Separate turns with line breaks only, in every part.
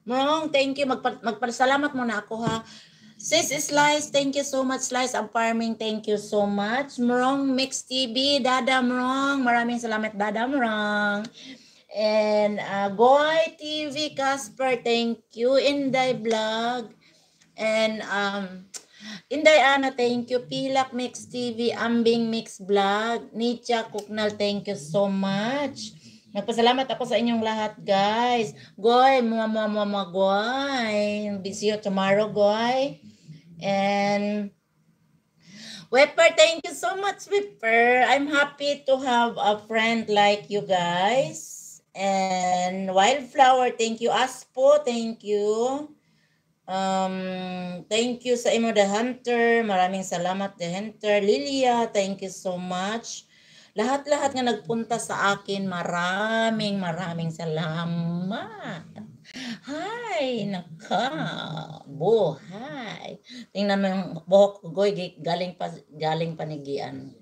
Morong, thank you. Magpasalamat muna ako ha. Sis Slice, thank you so much. Slice of Farming, thank you so much. Morong Mix TV, Dada Morong. Maraming salamat, Dada Morong. And Goy TV, Casper, thank you. Inday Vlog. And Inday Ana, thank you. Pilak Mix TV, Ambing Mix Vlog. Nicha Kuknal, thank you so much. Nagpasalamat ako sa inyong lahat, guys. Goy, Goy. See you tomorrow, Goy. And Wepper, thank you so much, Wepper. I'm happy to have a friend like you guys. And Wildflower, thank you. Aspo, thank you. Thank you sa imo, The Hunter. Maraming salamat, The Hunter. Lilia, thank you so much. Lahat-lahat nga nagpunta sa akin, maraming salamat. Hi, naka, buhay. Tingnan mo yung buhok ko, Goy, galing panigian.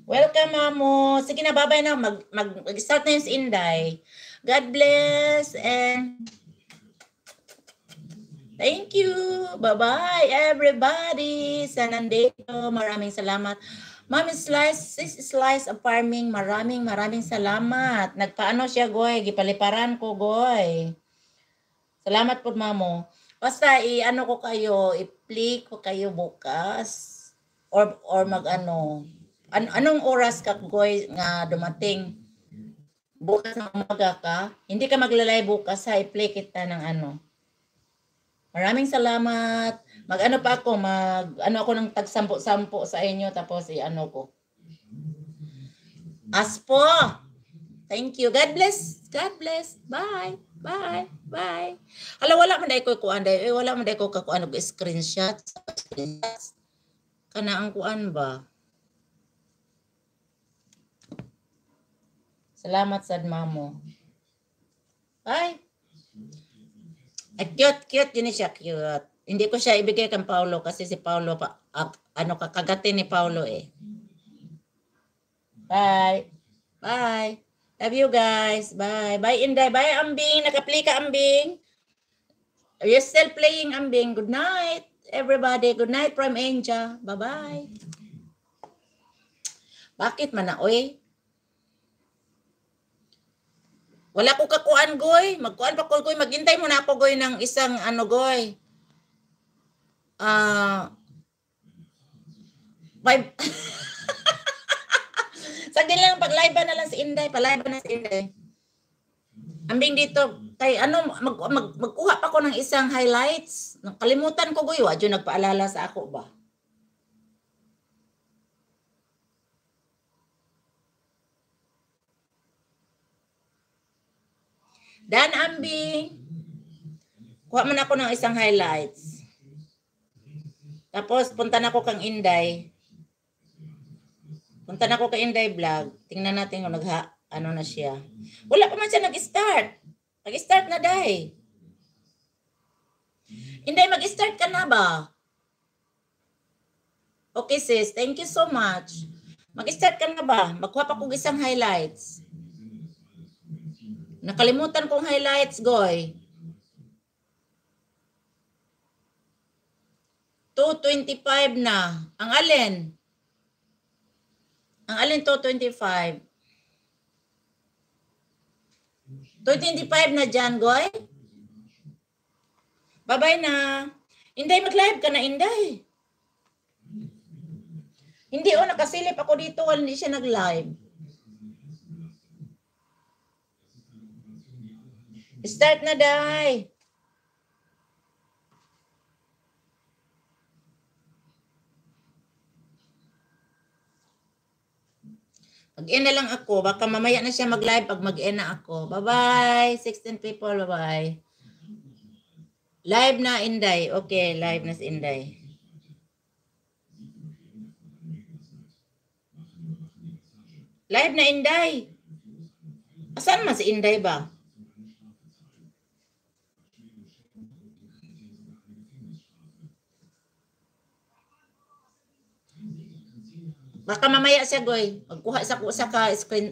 Welcome, Mamo. Sige na, babay na. Mag-start na yung si Inday. God bless and thank you. Bye-bye, everybody. Sa nandito, maraming salamat. Mami Slice, Sis Slice of Farming, maraming salamat. Nagpaano siya, Goy. Gipaliparan ko, Goy. Salamat po, Mamo. Basta i-ano ko kayo, i-play ko kayo bukas. Or mag-ano. Anong oras ka, Goy, nga dumating? Bukas ng umaga ka? Hindi ka maglalay bukas, ha? I-play kita ng ano. Maraming salamat. Mag-ano pa ako, ano ako ng tag-sampo-sampo sa inyo, tapos i-ano ko. Aspo! Thank you. God bless. God bless. Bye. Bye. Bye. Hala, wala man ko kuan day. Wala man ko kakuan og screenshot. Kana ang kuan ba? Salamat sad, Mamo. Bye. Cute yun siya, cute. Hindi ko siya ibigay kang Paulo kasi si Paulo kakagatin ni Paulo eh. Bye. Bye. Love you guys. Bye. Bye, Inday. Bye, Ambing. Naka-play ka, Ambing. Are you still playing, Ambing? Good night, everybody. Good night from Angel. Bye-bye. Bakit man na, oy? Wala ko kakuan, Goy. Magkuan pa ko, Goy. Maghintay mo na ako, Goy, ng isang ano, Goy. Sagdi lang, pag-live na lang si Inday. Pa-live na si Inday. Ambing dito, kay ano, magkuha pa ko ng isang highlights. Nakalimutan ko, Goy. Wadyo nagpaalala sa ako ba? Dan, Ambing. Kuha man ako ng isang highlights. Tapos, punta na ako kang Inday. Punta na ako kay Inday Vlog. Tingnan natin kung ano na siya. Wala pa man siya nag-start. Nag-start na, Day. Inday, mag-start ka na ba? Okay, sis. Thank you so much. Mag-start ka na ba? Magkuha pa ko isang highlights. Nakalimutan kong highlights, Goy. 2:25 na. Ang alin? Ang alin 2:25? 2:25 na dyan, Goy? Bye-bye na. Inday, mag-live ka na, Inday. Hindi, nakasilip ako dito. Hindi siya nag-live. Start na, Day. Mag-in na lang ako. Baka mamaya na siya mag-live pag mag-in na ako. Bye-bye. 16 people. Bye-bye. Live na, Inday. Okay, live na si Inday. Live na, Inday. Asan man si Inday ba? Baka mamaya siya, Goy. Magkuha sa ka screen